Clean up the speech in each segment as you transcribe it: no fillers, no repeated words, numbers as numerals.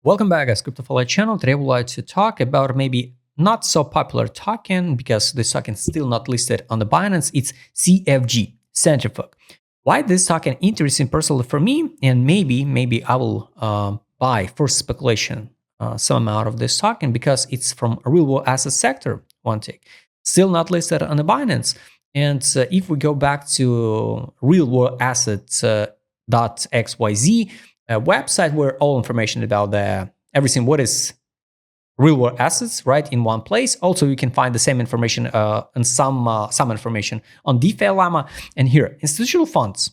Welcome back, guys. CryptoFollow channel. Today, I would like to talk about maybe not so popular token because this token is still not listed on the Binance. It's CFG, Centrifuge. Why this token interesting personally for me, and maybe I will buy for speculation some amount of this token because it's from a real world asset sector. One take, still not listed on the Binance. And if we go back to real world assets .xyz website where all information about everything what is real world assets right in one place. Also, you can find the same information and some information on DeFi Llama. And here, institutional funds.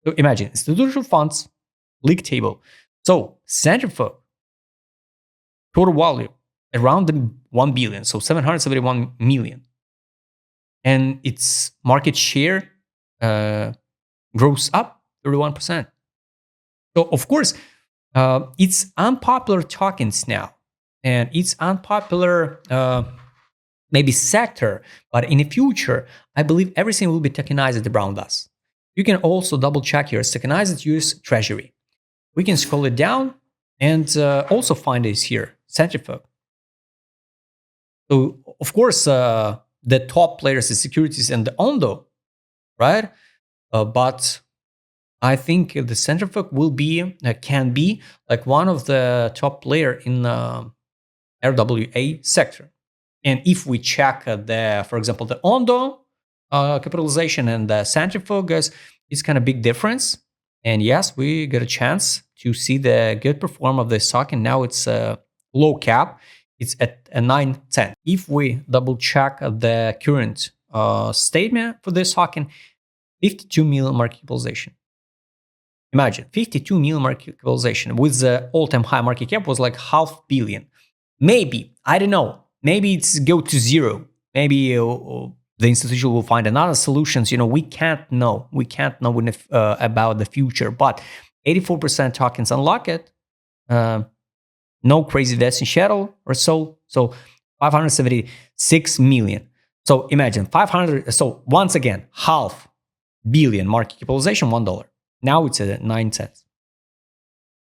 So imagine institutional funds league table. So Centrifuge total value around the 1 billion, so 771 million, and its market share grows up 31%. So, of course, it's unpopular tokens now, and it's unpopular maybe sector, but in the future, I believe everything will be tokenized around us. You can also double check your tokenized US Treasury. We can scroll it down and also find this here, Centrifuge. So, of course, the top players is securities and the Ondo, right? But I think the Centrifuge will be can be like one of the top player in RWA sector. And if we check for example, the Ondo capitalization and the Centrifuge, guys, it's kind of big difference. And yes, we get a chance to see the good perform of this token. Now it's low cap. It's at a 9 cents. If we double check the current statement for this token, 52 million market capitalization. Imagine 52 million market capitalization with the all-time high market cap was like $500 million. Maybe, I don't know, maybe it's go to zero. Maybe the institution will find another solutions. You know, we can't know. We can't know about the future, but 84% tokens unlock it. No crazy vesting schedule or so. So 576 million. So imagine 500. So once again, $500 million market capitalization, $1. Now it's at 9 cents.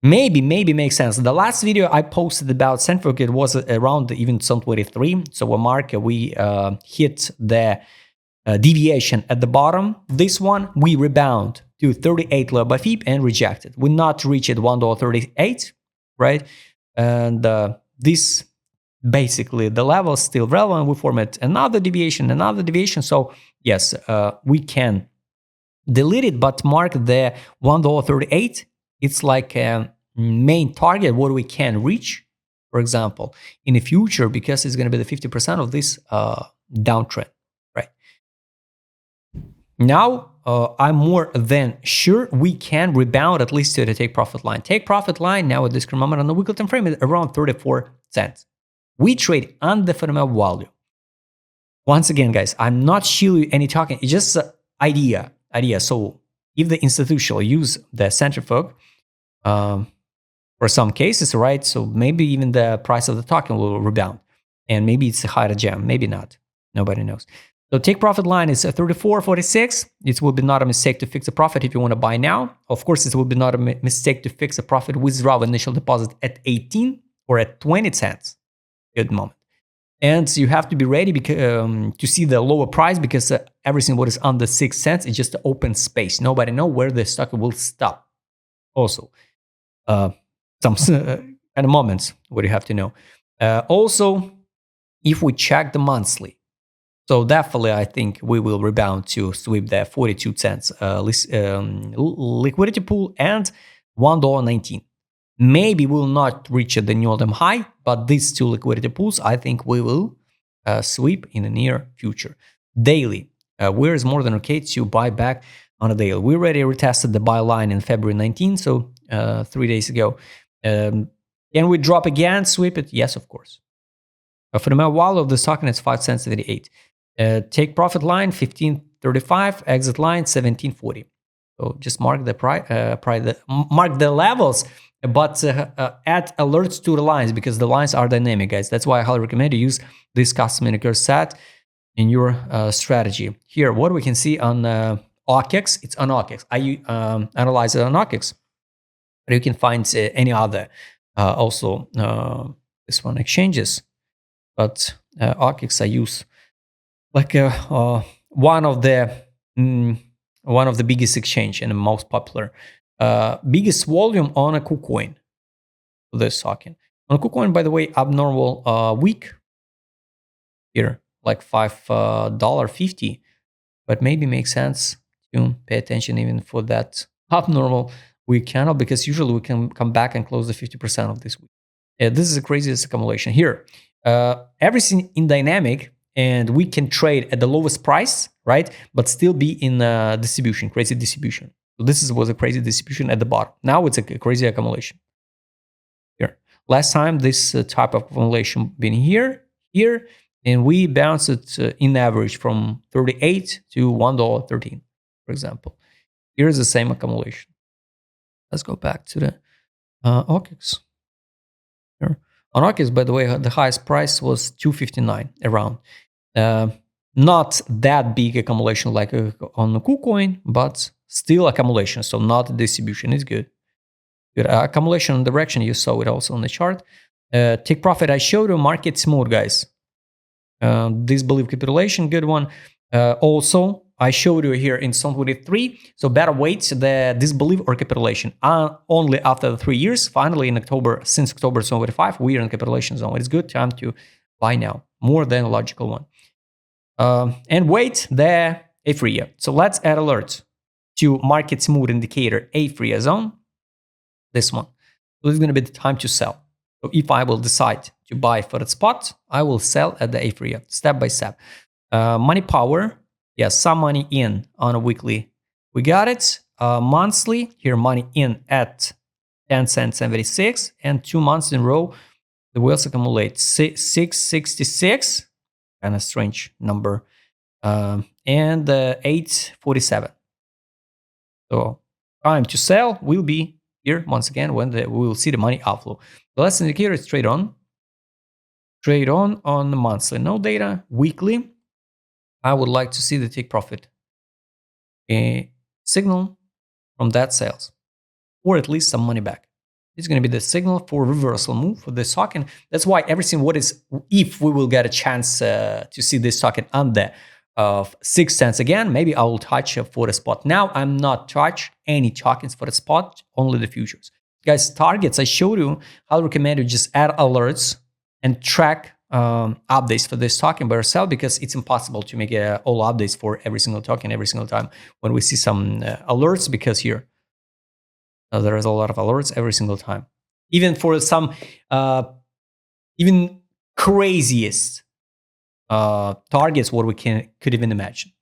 Maybe makes sense. The last video I posted about Centrifuge, it was around even some 23. So a mark, we hit the deviation at the bottom. This one, we rebound to 38 low by FIB and rejected. We not reached $1.38, right? And this basically the level is still relevant. We formed another deviation. So yes, we can delete it, but mark the $1.38. It's like a main target what we can reach, for example, in the future, because it's going to be the 50% of this downtrend, right? Now, I'm more than sure we can rebound at least to the take profit line. Take profit line now at this current moment on the weekly time frame is around 34 cents. We trade on the fundamental value. Once again, guys, I'm not showing you any token. It's just an idea. So if the institutional use the Centrifuge for some cases, right? So maybe even the price of the token will rebound, and maybe it's a higher gem, maybe not. Nobody knows. So take profit line is 34.46. It will be not a mistake to fix a profit if you want to buy now. Of course, it will be not a mistake to fix a profit withdraw initial deposit at 18 or at 20 cents. Good moment. And you have to be ready because, to see the lower price, because everything what is under 6 cents is just open space. Nobody know where the stock will stop. Also, some kind of moments what you have to know. Also, if we check the monthly, so definitely I think we will rebound to sweep the 42 cents liquidity pool and $1.19. Maybe we'll not reach the new all-time high, but these two liquidity pools, I think we will sweep in the near future. Daily, where is more than okay to buy back on a daily? We already retested the buy line in February 19, so 3 days ago. Can we drop again, sweep it? Yes, of course. For the value of the token, it's 5 cents 78. Take profit line 15.35, exit line 17.40. So just mark the mark the levels. But add alerts to the lines, because the lines are dynamic, guys. That's why I highly recommend you use this custom indicator set in your strategy. Here, what we can see on OKEX, it's on OKEX. I analyze it on OKEX, but you can find any other also this one exchanges, but OKX I use like one of the biggest exchange and the most popular, biggest volume on a KuCoin. This token on a KuCoin, by the way, abnormal week here, like $5.50, but maybe makes sense to pay attention even for that abnormal week candle, because usually we can come back and close the 50% of this week. This is the craziest accumulation here. Everything in dynamic, and we can trade at the lowest price, right? But still be in distribution, crazy distribution. So this was a crazy distribution at the bottom. Now it's a crazy accumulation here. Last time this type of accumulation been here, and we bounced it in average from 38 to $1.13, for example. Here's the same accumulation. Let's go back to the OKX. Here. On OKX, by the way, the highest price was $2.59 around. Not that big accumulation like on the KuCoin, but still accumulation. So not distribution is good. Good accumulation direction. You saw it also on the chart. Take profit. I showed you market smooth, guys. Disbelief capitulation, good one. Also, I showed you here in Zone 23. So better wait the disbelief or capitulation only after the 3 years. Finally, in October, since October 25, we are in capitulation zone. It's good time to buy now, more than a logical one. And wait the A3. So let's add alerts to market smooth indicator A3 zone. This one. So this is going to be the time to sell. So if I will decide to buy for the spot, I will sell at the A3 step by step. Money power, yes, some money in on a weekly. We got it. Monthly, here money in at 10 cents 76, and 2 months in a row, the wheels accumulate 666, kind of strange number, and 847. So time to sell will be here once again when we will see the money outflow. The last indicator is trade on. Trade on the monthly, no data. Weekly, I would like to see the take profit a signal from that sales, or at least some money back. It's going to be the signal for reversal move for this token. That's why everything what is, if we will get a chance to see this token under 6 cents again, maybe I will touch for the spot. Now I'm not touch any tokens for the spot, only the futures. Guys, targets, I showed you. I'll recommend you just add alerts and track updates for this token by yourself, because it's impossible to make all updates for every single token every single time when we see some alerts, because here there is a lot of alerts every single time, even for some even craziest targets what we could even imagine.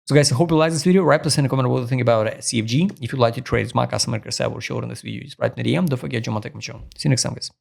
So guys, I hope you like this video. Write us in a comment what you think about CFG. If you'd like to trade, it's my customer service I will show it in this video. Just write in the DM. Don't forget, John. See you next time, guys.